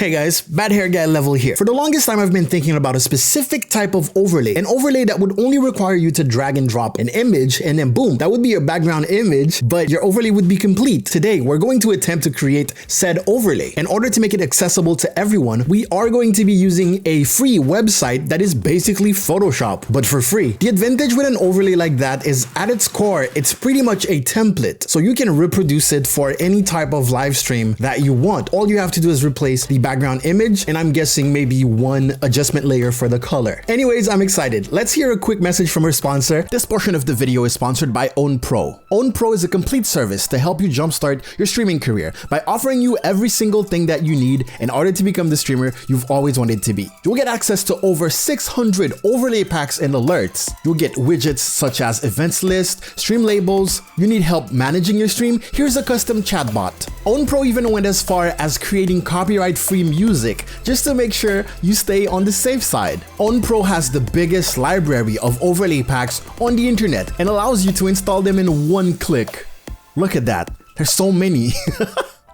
Hey guys, Bad Hair Guy Level here. For the longest time I've been thinking about a specific type of overlay. An overlay that would only require you to drag and drop an image and then boom, that would be your background image, but your overlay would be complete. Today, we're going to attempt to create said overlay. In order to make it accessible to everyone, we are going to be using a free website that is basically Photoshop, but for free. The advantage with an overlay like that is at its core, it's pretty much a template. So you can reproduce it for any type of live stream that you want. All you have to do is replace the background image, and I'm guessing maybe one adjustment layer for the color. Anyways, I'm excited. Let's hear a quick message from our sponsor. This portion of the video is sponsored by OwnPro. OwnPro is a complete service to help you jumpstart your streaming career by offering you every single thing that you need in order to become the streamer you've always wanted to be. You'll get access to over 600 overlay packs and alerts. You'll get widgets such as events list, stream labels. You need help managing your stream? Here's a custom chatbot. OwnPro even went as far as creating copyright-free music just to make sure you stay on the safe side. OwnPro has the biggest library of overlay packs on the internet and allows you to install them in one click. Look at that. There's so many.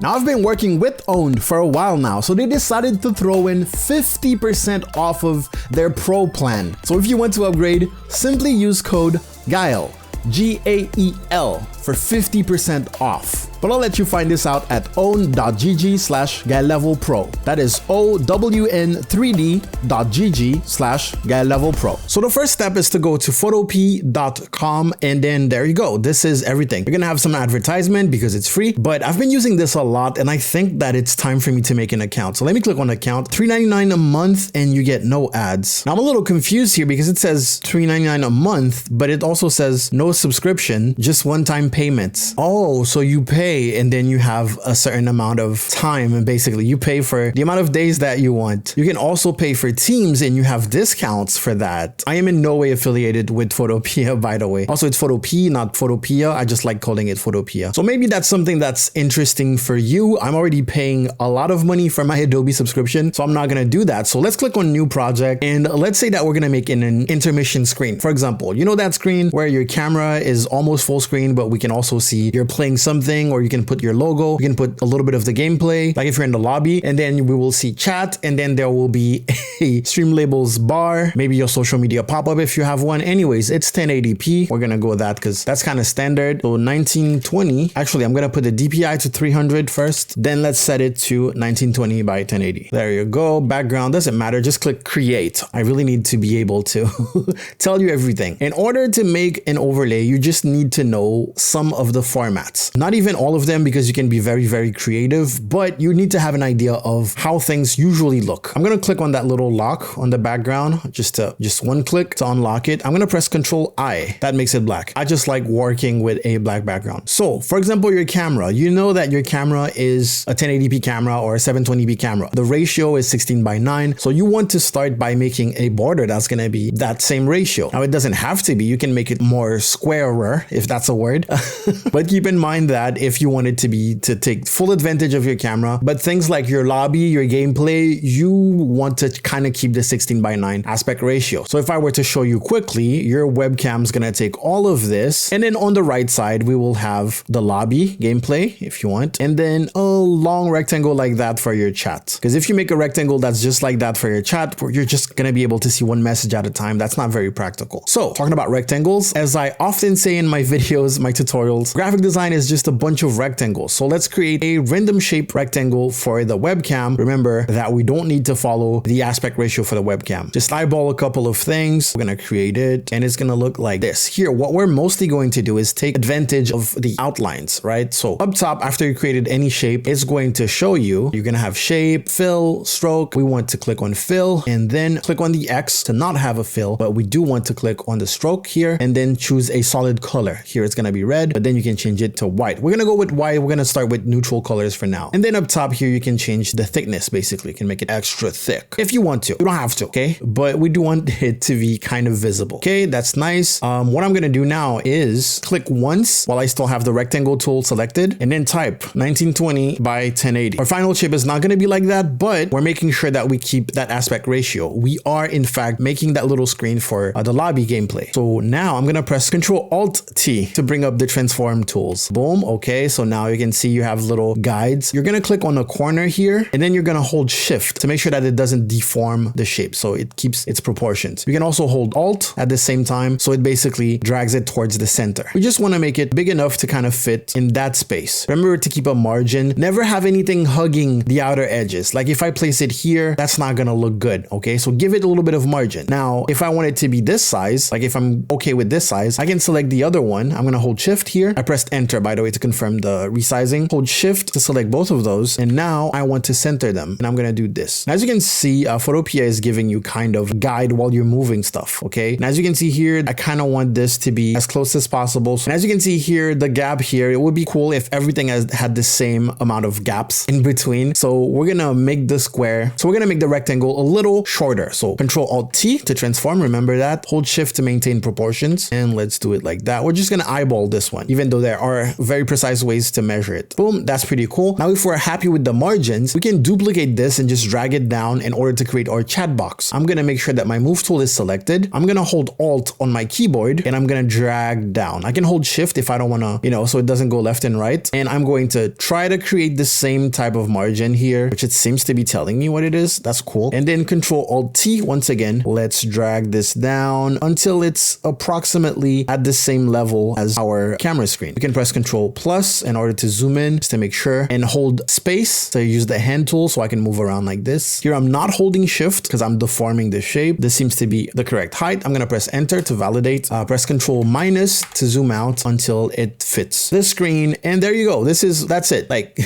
Now I've been working with Owned for a while now, so they decided to throw in 50% off of their Pro plan. So if you want to upgrade, simply use code GAEL, G-A-E-L, for 50% off. But I'll let you find this out at own.gg/GuileLevelPro. That is own3d.gg/GuileLevelPro. So the first step is to go to photop.com, and then there you go. This is everything. You're gonna have some advertisement because it's free, but I've been using this a lot and I think that it's time for me to make an account. So let me click on account. $3.99 a month and you get no ads. Now I'm a little confused here because it says $3.99 a month, but it also says no subscription, just one-time payments. Oh, so you pay and then you have a certain amount of time, and basically you pay for the amount of days that you want. You can also pay for teams and you have discounts for that. I am in no way affiliated with Photopea, by the way. Also, it's Photopea, not Photopea. I just like calling it Photopea. So maybe that's something that's interesting for you. I'm already paying a lot of money for my Adobe subscription, so I'm not gonna do that. So let's click on new project, and let's say that we're gonna make an intermission screen. For example, you know that screen where your camera is almost full screen, but we can also see you're playing something, or you can put your logo, you can put a little bit of the gameplay, like if you're in the lobby, and then we will see chat, and then there will be a stream labels bar, maybe your social media pop-up if you have one. Anyways, it's 1080p. We're gonna go with that because that's kind of standard. So 1920, actually I'm gonna put the DPI to 300 first, then let's set it to 1920 by 1080. There you go. Background doesn't matter, just click create. I really need to be able to tell you everything. In order to make an overlay, you just need to know some of the formats. Not even all of them, because you can be very, very creative, but you need to have an idea of how things usually look. I'm going to click on that little lock on the background, just one click to unlock it. I'm going to press Control-I. That makes it black. I just like working with a black background. So for example, your camera, you know that your camera is a 1080p camera or a 720p camera. The ratio is 16:9. So you want to start by making a border that's going to be that same ratio. Now it doesn't have to be, you can make it more squarer, if that's a word. But keep in mind that if you want it to take full advantage of your camera, but things like your lobby, your gameplay, you want to kind of keep the 16:9 aspect ratio. So if I were to show you quickly, your webcam is going to take all of this, and then on the right side we will have the lobby gameplay if you want, and then a long rectangle like that for your chat. Because if you make a rectangle that's just like that for your chat, you're just going to be able to see one message at a time. That's not very practical. So talking about rectangles, as I often say in my videos, my tutorials, graphic design is just a bunch of rectangles. So let's create a random shape rectangle for the webcam. Remember that we don't need to follow the aspect ratio for the webcam. Just eyeball a couple of things. We're going to create it and it's going to look like this. Here, what we're mostly going to do is take advantage of the outlines, right? So up top, after you created any shape, it's going to show you, you're going to have shape, fill, stroke. We want to click on fill and then click on the X to not have a fill, but we do want to click on the stroke here and then choose a solid color. Here it's going to be red, but then you can change it to white. We're going to go with white. We're going to start with neutral colors for now. And then up top here, you can change the thickness. Basically, you can make it extra thick if you want to. You don't have to, okay? But we do want it to be kind of visible. Okay, that's nice. What I'm going to do now is click once while I still have the rectangle tool selected and then type 1920 by 1080. Our final shape is not going to be like that, but we're making sure that we keep that aspect ratio. We are in fact making that little screen for the lobby gameplay. So now I'm going to press Control-Alt-T to bring up the the transform tools. Boom. Okay, so now you can see you have little guides. You're gonna click on the corner here, and then you're gonna hold shift to make sure that it doesn't deform the shape, so it keeps its proportions. You can also hold alt at the same time, so it basically drags it towards the center. We just want to make it big enough to kind of fit in that space. Remember to keep a margin. Never have anything hugging the outer edges. Like if I place it here, that's not gonna look good. Okay, so give it a little bit of margin. Now, if I want it to be this size, like if I'm okay with this size, I can select the other one. I'm gonna hold shift here. I pressed enter, by the way, to confirm the resizing. Hold shift to select both of those, and now I want to center them, and I'm gonna do this. Now, as you can see, Photopea is giving you kind of guide while you're moving stuff. Okay, and as you can see here, I kind of want this to be as close as possible. And as you can see here, the gap here, it would be cool if everything had the same amount of gaps in between. So we're gonna make the square. So we're gonna make the rectangle a little shorter. So Control Alt T to transform. Remember that. Hold shift to maintain proportions. And let's do it like that. We're just gonna eyeball this one, even though there are very precise ways to measure it. Boom, that's pretty cool. Now, if we're happy with the margins, we can duplicate this and just drag it down in order to create our chat box. I'm gonna make sure that my move tool is selected. I'm gonna hold Alt on my keyboard and I'm gonna drag down. I can hold shift if I don't wanna, so it doesn't go left and right. And I'm going to try to create the same type of margin here, which it seems to be telling me what it is. That's cool. And then Control Alt T once again. Let's drag this down until it's approximately at the same level as our camera screen. We can press Control plus in order to zoom in, just to make sure, and hold space to use the hand tool so I can move around like this. Here I'm not holding shift because I'm deforming the shape. This seems to be the correct height. I'm gonna press enter to validate. Press Control minus to zoom out until it fits the screen, and there you go. That's it. Like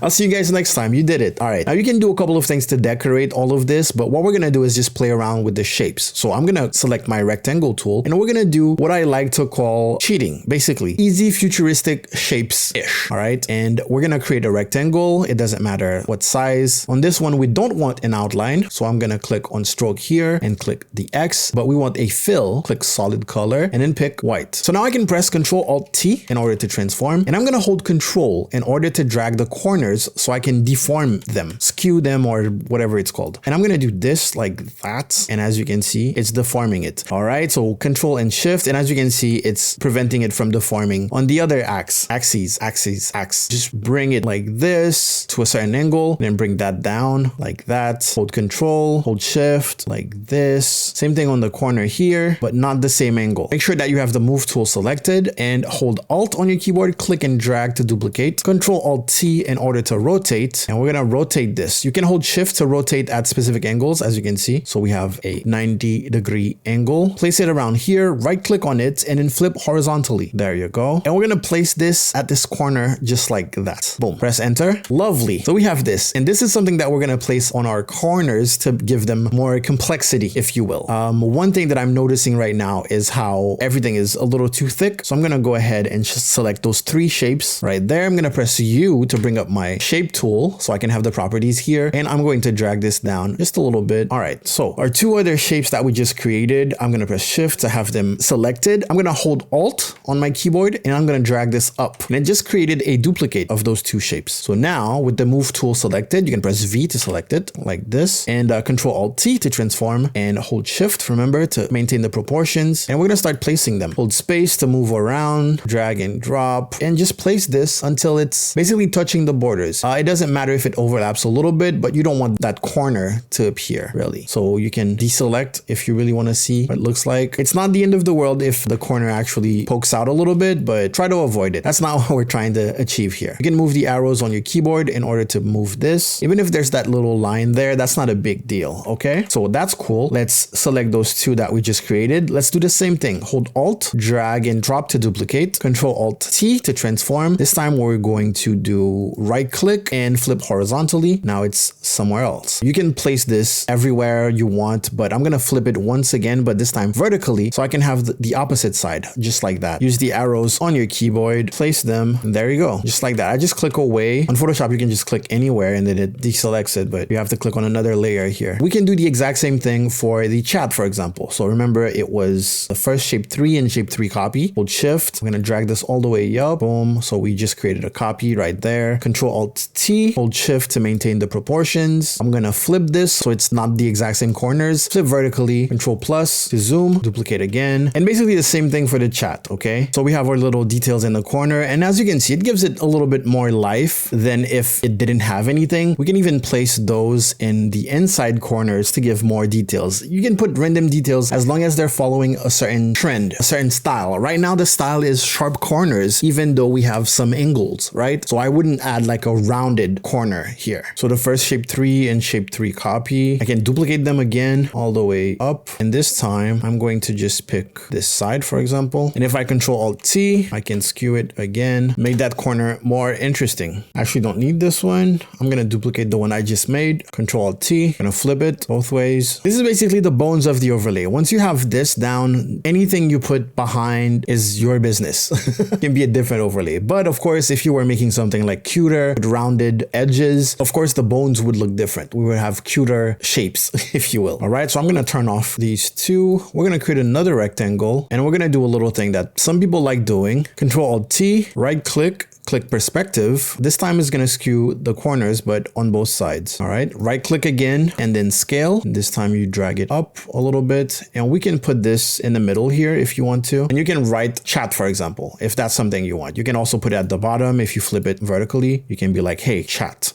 I'll see you guys next time. You did it. All right, now you can do a couple of things to decorate all of this, but what we're gonna do is just play around with the shapes. So I'm gonna select my rectangle tool, and we're gonna do what I like to call cheating, basically easy futuristic shapes ish. All right, and we're gonna create a rectangle. It doesn't matter what size. On this one, we don't want an outline, so I'm gonna click on stroke here and click the X, but we want a fill. Click solid color and then pick white. So now I can press Control Alt T in order to transform, and I'm gonna hold Control in order to drag the corners so I can deform them, skew them, or whatever it's called. And I'm gonna do this like that, and as you can see, it's deforming it. All right, so Control and Shift, and as you can see, it's preventing it from deforming on the other axes. Just bring it like this to a certain angle, and then bring that down like that. Hold Control, hold Shift like this. Same thing on the corner here, but not the same angle. Make sure that you have the move tool selected and hold Alt on your keyboard, click and drag to duplicate. Control Alt T in order to rotate, and we're gonna rotate this. You can hold Shift to rotate at specific angles, as you can see. So we have a 90-degree angle. Place it around here, right click on it, and then flip horizontally. There you go. And we're gonna place this at this corner just like that. Boom. Press enter. Lovely. So we have this, and this is something that we're gonna place on our corners to give them more complexity, if you will. One thing that I'm noticing right now is how everything is a little too thick. So I'm gonna go ahead and just select those three shapes right there. I'm gonna press U to bring up my shape tool so I can have the properties here, and I'm going to drag this down just a little bit. All right, so our two other shapes that we just created, I'm gonna press shift to have them selected. I'm gonna hold Alt on my keyboard, and I'm gonna drag this up, and it just created a duplicate of those two shapes. So now with the move tool selected, you can press V to select it like this, and Control Alt T to transform, and hold shift, remember, to maintain the proportions. And we're gonna start placing them. Hold space to move around, drag and drop, and just place this until it's basically touching the borders. It doesn't matter if it overlaps a little bit, but you don't want that corner to appear really. So you can deselect if you really want to see what it looks like. It's not the end of the world if the corner actually pokes out a little bit, but try to avoid it. That's not what we're trying to achieve here. You can move the arrows on your keyboard in order to move this. Even if there's that little line there, that's not a big deal. Okay, so that's cool. Let's select those two that we just created. Let's do the same thing. Hold Alt, drag and drop to duplicate. Control Alt T to transform. This time we're going to do right click and flip horizontally. Now it's somewhere else. You can place this everywhere you want, but I'm gonna flip it once again, but this time vertically, so I can have the opposite side, just like that. Use the arrows on your keyboard, place them, and there you go, just like that. I just click away. On Photoshop, you can just click anywhere and then it deselects it, but you have to click on another layer here. We can do the exact same thing for the chat, for example. So remember, it was the first shape 3 and shape 3 copy. Hold shift. I'm going to drag this all the way up. Boom. So we just created a copy right there. Control Alt T, hold shift to maintain the proportions. I'm going to flip this so it's not the exact same corners. Flip vertically, Control plus to zoom, duplicate again. And basically the same thing for the chat. Okay. So we have our little details in the corner. And as you can see, it gives it a little bit more life than if it didn't have anything. We can even place those in the inside corners to give more details. You can put random details as long as they're following a certain trend, a certain style. Right now, the style is sharp corners, even though we have some angles, right? So I wouldn't add like a rounded corner here. So the first shape 3 and shape 3 copy, I can duplicate them again all the way up. And this time I'm going to just pick this side, for example. And if I Control Alt T, I can skew it again, make that corner more interesting. I actually don't need this one. I'm going to duplicate the one I just made. Control Alt T, going to flip it both ways. This is basically the bones of the overlay. Once you have this down, anything you put behind is your business. It can be a different overlay. But of course, if you were making something like cuter with rounded edges, of course, the bones would look different. We would have cuter shapes, if you will. All right, so I'm going to turn off these two. We're going to create another rectangle, and we're going to do a little thing that some people like doing. Control Alt T, right click, click perspective. This time is going to skew the corners, but on both sides. All right, right click again and then scale. This time you drag it up a little bit, and we can put this in the middle here if you want to. And you can write chat, for example, if that's something you want. You can also put it at the bottom. If you flip it vertically, you can be like, hey, chat.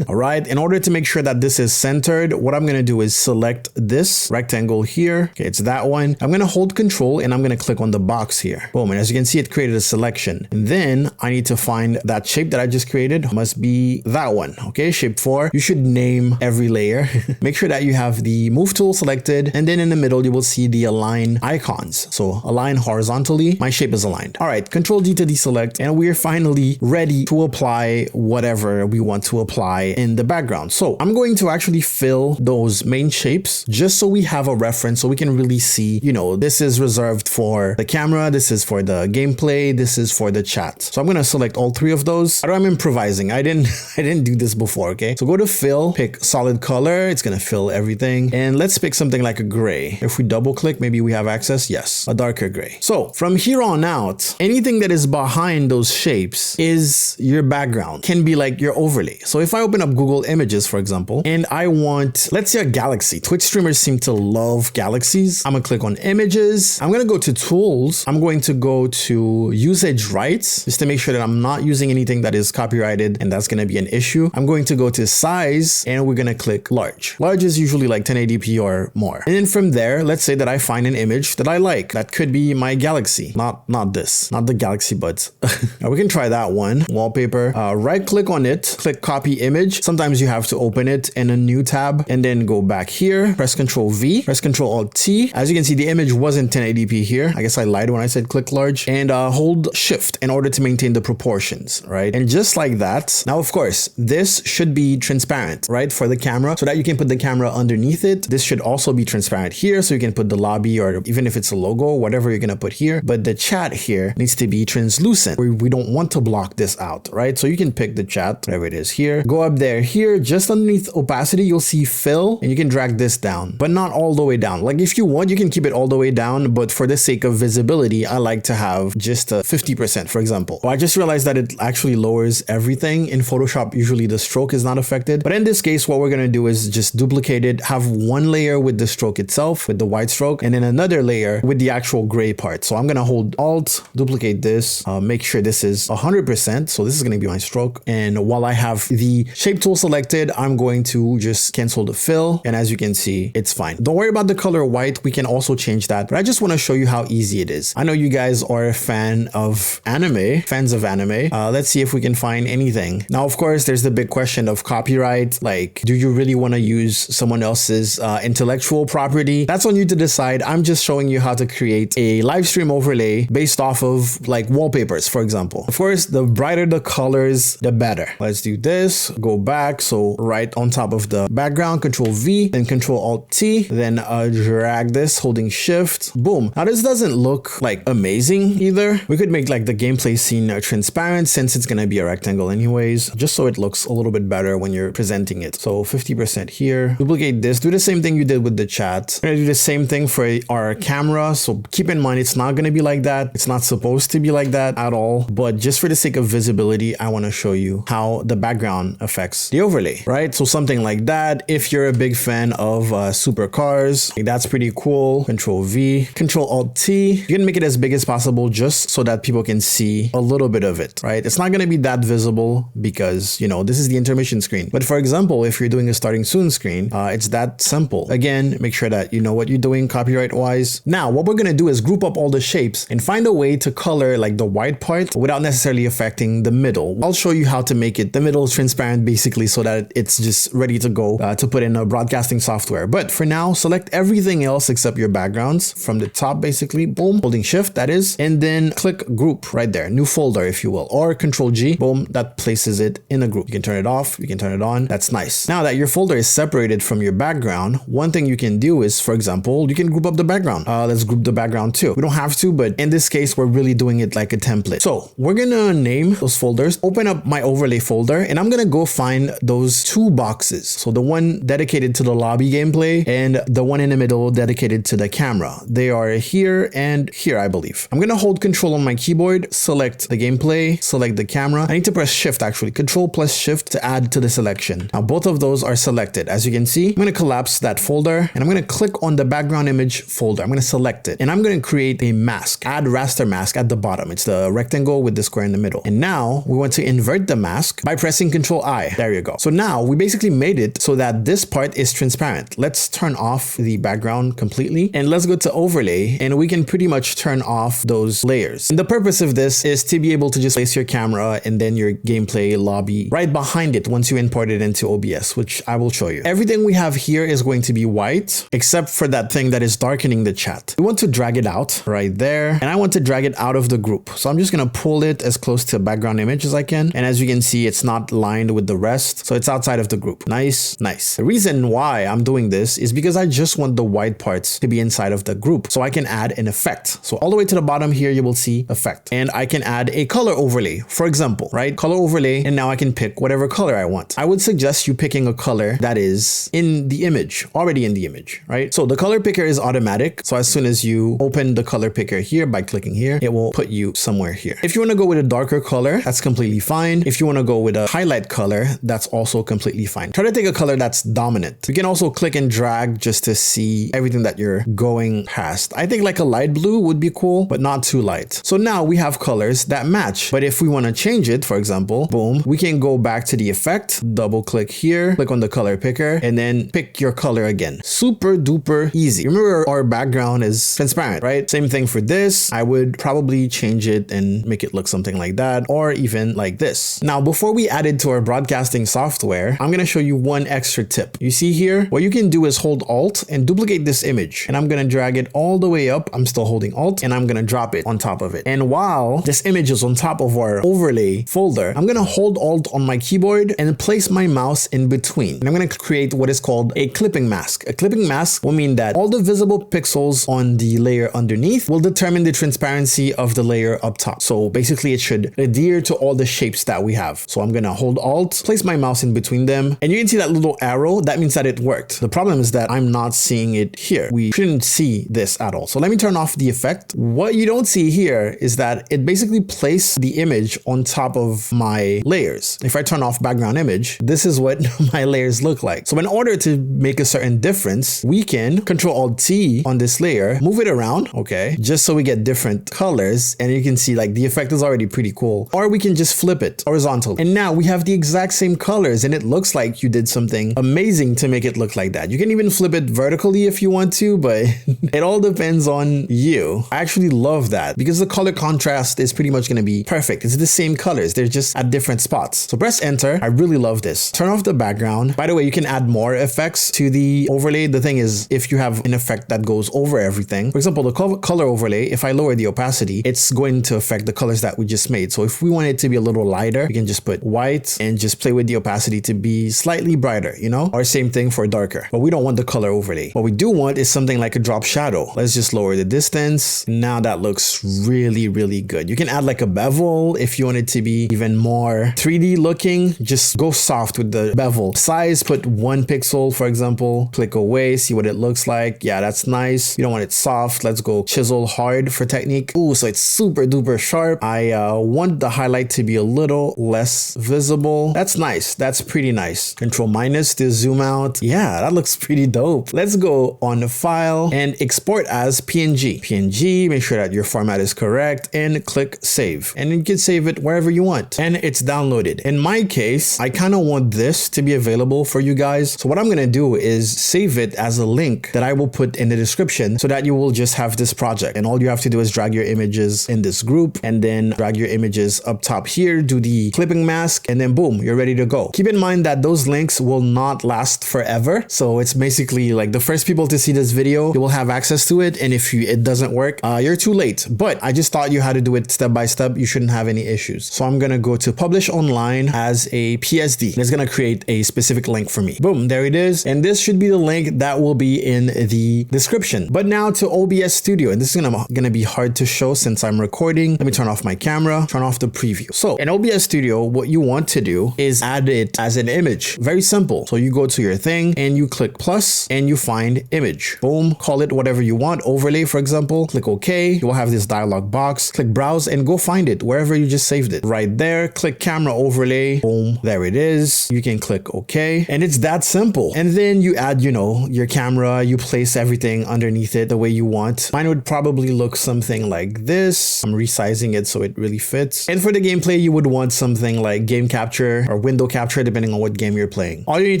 All right, in order to make sure that this is centered, what I'm going to do is select this rectangle here. Okay, it's that one. I'm going to hold Control and I'm going to click on the box here. Boom. And as you can see, it created a selection. And then I need to find that shape that I just created. Must be that one. Okay, shape 4. You should name every layer. Make sure that you have the move tool selected. And then in the middle, you will see the align icons. So align horizontally. My shape is aligned. All right, Control D to deselect. And we're finally ready to apply whatever we want to apply in the background. So I'm going to actually fill those main shapes just so we have a reference, so we can really see, you know, this is reserved for the camera, this is for the gameplay, this is for the chat. So I'm going to select all 3 of those. I'm improvising. I didn't do this before. Okay, so go to fill, pick solid color. It's going to fill everything. And let's pick something like a gray. If we double click, maybe we have access. Yes, a darker gray. So from here on out, anything that is behind those shapes is your background, can be like your overlay. So if I open up Google Images, for example, and I want, let's say, a galaxy. Twitch streamers seem to love galaxies. I'm gonna click on images. I'm gonna go to tools. I'm going to go to usage rights just to make sure that I'm not using anything that is copyrighted, and that's gonna be an issue. I'm going to go to size and we're gonna click large. Large is usually like 1080p or more. And then from there, let's say that I find an image that I like. That could be my galaxy, not this, not the galaxy buds. Now we can try that one. Wallpaper, right click on it, click copy image. Sometimes you have to open it in a new tab and then go back here, press Control V, press Control Alt T. As you can see, the image wasn't 1080p here. I guess I lied when I said click large, and hold shift in order to maintain the proportions, right? And just like that. Now, of course, this should be transparent, right? For the camera, so that you can put the camera underneath it. This should also be transparent here, so you can put the lobby, or even if it's a logo, whatever you're gonna put here. But the chat here needs to be translucent. We don't want to block this out, right? So you can pick the chat, whatever it is here, go up there. Here, just underneath opacity, you'll see fill, and you can drag this down, but not all the way down. Like if you want, you can keep it all the way down, but for the sake of visibility, I like to have just a 50%, for example. Well, I just realized that it actually lowers everything. In Photoshop, usually the stroke is not affected, but in this case, what we're gonna do is just duplicate it, have one layer with the stroke itself, with the white stroke, and then another layer with the actual gray part. So I'm gonna hold Alt, duplicate this, make sure this is 100%. So this is gonna be my stroke. And while I have the shape tool selected, I'm going to just cancel the fill. And as you can see, it's fine. Don't worry about the color white. We can also change that, but I just want to show you how easy it is. I know you guys are a fans of anime. Let's see if we can find anything. Now, of course, there's the big question of copyright. Like, do you really want to use someone else's intellectual property? That's on you to decide. I'm just showing you how to create a live stream overlay based off of like wallpapers, for example. Of course, the brighter the colors, the better. Let's do this, go back. So right on top of the background, Control V, then Control Alt T, then drag this, holding shift, boom. Now this doesn't look like amazing either. We could make like the gameplay scene transparent transparent since it's going to be a rectangle anyways, just so it looks a little bit better when you're presenting it. So 50% here. Duplicate this. Do the same thing you did with the chat. We're going to do the same thing for our camera. So keep in mind, it's not going to be like that. It's not supposed to be like that at all. But just for the sake of visibility, I want to show you how the background affects the overlay, right? So something like that. If you're a big fan of supercars, that's pretty cool. Control V, Control Alt T. You can make it as big as possible just so that people can see a little bit of it, right? It's not going to be that visible because, you know, this is the intermission screen. But for example, if you're doing a starting soon screen, it's that simple. Again, make sure that you know what you're doing copyright wise. Now, what we're going to do is group up all the shapes and find a way to color like the white part without necessarily affecting the middle. I'll show you how to make it the middle transparent basically so that it's just ready to go to put in a broadcasting software. But for now, select everything else except your backgrounds from the top basically, boom, holding shift that is, and then click group right there, new folder if you will, or Control G, boom, that places it in a group. You can turn it off, you can turn it on, that's nice. Now that your folder is separated from your background, one thing you can do is, for example, you can group up the background. Let's group the background too. We don't have to, but in this case, we're really doing it like a template. So we're gonna name those folders, open up my overlay folder, and I'm gonna go find those two boxes. So the one dedicated to the lobby gameplay and the one in the middle dedicated to the camera. They are here and here, I believe. I'm gonna hold Control on my keyboard, select the gameplay, select the camera. I need to press Shift actually, Control plus Shift to add to the selection. Now both of those are selected. As you can see, I'm gonna collapse that folder and I'm gonna click on the background image folder. I'm gonna select it and I'm gonna create a mask, add raster mask at the bottom. It's the rectangle with the square in the middle. And now we want to invert the mask by pressing Control I. There you go. So now we basically made it so that this part is transparent. Let's turn off the background completely and let's go to overlay and we can pretty much turn off those layers. And the purpose of this is to be able to just place your camera and then your gameplay lobby right behind it once you import it into OBS, which I will show you. Everything we have here is going to be white except for that thing that is darkening the chat. We want to drag it out right there and I want to drag it out of the group. So I'm just going to pull it as close to background image as I can. And as you can see, it's not lined with the rest. So it's outside of the group. Nice, nice. The reason why I'm doing this is because I just want the white parts to be inside of the group so I can add an effect. So all the way to the bottom here, you will see effect and I can add a color overlay, for example, right? Color overlay. And now I can pick whatever color I want. I would suggest you picking a color that is in the image, already in the image, right? So the color picker is automatic. So as soon as you open the color picker here by clicking here, it will put you somewhere here. If you want to go with a darker color, that's completely fine. If you want to go with a highlight color, that's also completely fine. Try to take a color that's dominant. You can also click and drag just to see everything that you're going past. I think like a light blue would be cool, but not too light. So now we have colors that match. But if we want to change it, for example, boom, we can go back to the effect, double click here, click on the color picker, and then pick your color again. Super duper easy. Remember our background is transparent, right? Same thing for this. I would probably change it and make it look something like that, or even like this. Now, before we add it to our broadcasting software, I'm going to show you one extra tip. You see here, what you can do is hold Alt and duplicate this image. And I'm going to drag it all the way up. I'm still holding Alt and I'm going to drop it on top of it. And while this image is on top of our overlay folder, I'm going to hold Alt on my keyboard and place my mouse in between. And I'm going to create what is called a clipping mask. A clipping mask will mean that all the visible pixels on the layer underneath will determine the transparency of the layer up top. So basically it should adhere to all the shapes that we have. So I'm going to hold Alt, place my mouse in between them, and you can see that little arrow. That means that it worked. The problem is that I'm not seeing it here. We shouldn't see this at all. So let me turn off the effect. What you don't see here is that it basically placed the image on top of my layers. If I turn off background image, this is what my layers look like. So in order to make a certain difference, we can Control Alt T on this layer, move it around, okay, just so we get different colors. And you can see like the effect is already pretty cool. Or we can just flip it horizontally. And now we have the exact same colors and it looks like you did something amazing to make it look like that. You can even flip it vertically if you want to, but it all depends on you. I actually love that because the color contrast is pretty much going to be perfect. It's the same colors. They're just at different spots. So press enter. I really love this. Turn off the background. By the way, you can add more effects to the overlay. The thing is, if you have an effect that goes over everything, for example, the color overlay, if I lower the opacity, it's going to affect the colors that we just made. So if we want it to be a little lighter, we can just put white and just play with the opacity to be slightly brighter, you know, or same thing for darker, but we don't want the color overlay. What we do want is something like a drop shadow. Let's just lower the distance. Now that looks really, really good. You can add like a bevel bevel. If you want it to be even more 3D looking, just go soft with the bevel. Size, put 1 pixel, for example. Click away, see what it looks like. Yeah, that's nice. You don't want it soft. Let's go chisel hard for technique. Ooh, so it's super duper sharp. I want the highlight to be a little less visible. That's nice. That's pretty nice. Control minus to zoom out. Yeah, that looks pretty dope. Let's go on the file and export as PNG. PNG, make sure that your format is correct and click save. And you can save it wherever you want. And it's downloaded. In my case, I kind of want this to be available for you guys. So what I'm going to do is save it as a link that I will put in the description so that you will just have this project. And all you have to do is drag your images in this group and then drag your images up top here, do the clipping mask, and then boom, you're ready to go. Keep in mind that those links will not last forever. So it's basically like the first people to see this video, you will have access to it. And if it doesn't work, you're too late. But I just taught you how to do it step by step. You shouldn't have any issues. So I'm going to go to publish online as a PSD. And it's going to create a specific link for me. Boom, there it is. And this should be the link that will be in the description. But now to OBS Studio. And this is going to be hard to show since I'm recording. Let me turn off my camera, turn off the preview. So in OBS Studio, what you want to do is add it as an image. Very simple. So you go to your thing and you click plus and you find image. Boom, call it whatever you want. Overlay, for example, click OK. You will have this dialog box. Click browse and go find it wherever you just saved it. Right there, click camera overlay. Boom, there it is. You can click OK. And it's that simple. And then you add, your camera, you place everything underneath it the way you want. Mine would probably look something like this. I'm resizing it so it really fits. And for the gameplay, you would want something like game capture or window capture, depending on what game you're playing. All you need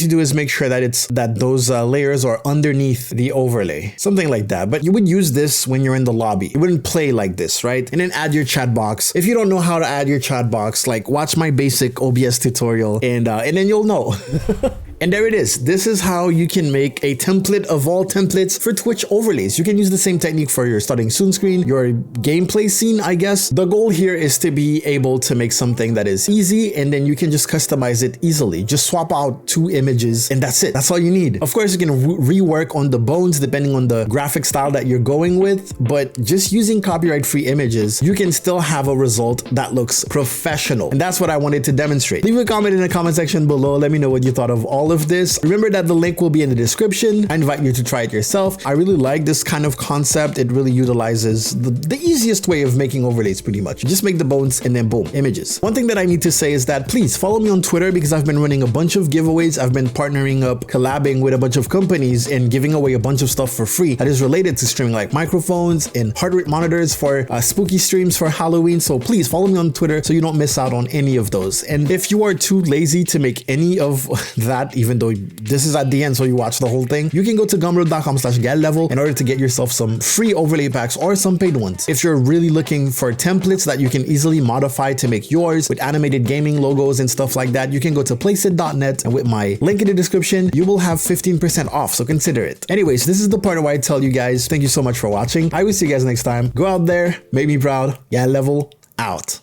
to do is make sure that those layers are underneath the overlay, something like that. But you would use this when you're in the lobby. You wouldn't play like this, right? And then add your chat box. If you don't know how to add your chat box, like watch my basic OBS tutorial and then you'll know. And there it is. This is how you can make a template of all templates for Twitch overlays. You can use the same technique for your starting soon screen, your gameplay scene, I guess. The goal here is to be able to make something that is easy and then you can just customize it easily. Just swap out 2 images and that's it. That's all you need. Of course, you can rework on the bones depending on the graphic style that you're going with, but just using copyright-free images, you can still have a result that looks professional. And that's what I wanted to demonstrate. Leave a comment in the comment section below. Let me know what you thought of all of this. Remember that the link will be in the description. I invite you to try it yourself. I really like this kind of concept. It really utilizes the easiest way of making overlays pretty much. Just make the bones and then boom, images. One thing that I need to say is that please follow me on Twitter because I've been running a bunch of giveaways. I've been partnering up, collabing with a bunch of companies and giving away a bunch of stuff for free that is related to streaming, like microphones and heart rate monitors for spooky streams for Halloween. So please follow me on Twitter so you don't miss out on any of those. And if you are too lazy to make any of that, even though this is at the end so you watch the whole thing, you can go to gumroad.com/getlevel in order to get yourself some free overlay packs or some paid ones. If you're really looking for templates that you can easily modify to make yours with animated gaming logos and stuff like that, you can go to placeit.net and with my link in the description, you will have 15% off, so consider it. Anyways, this is the part where I tell you guys, thank you so much for watching. I will see you guys next time. Go out there, make me proud. Yeah, level out.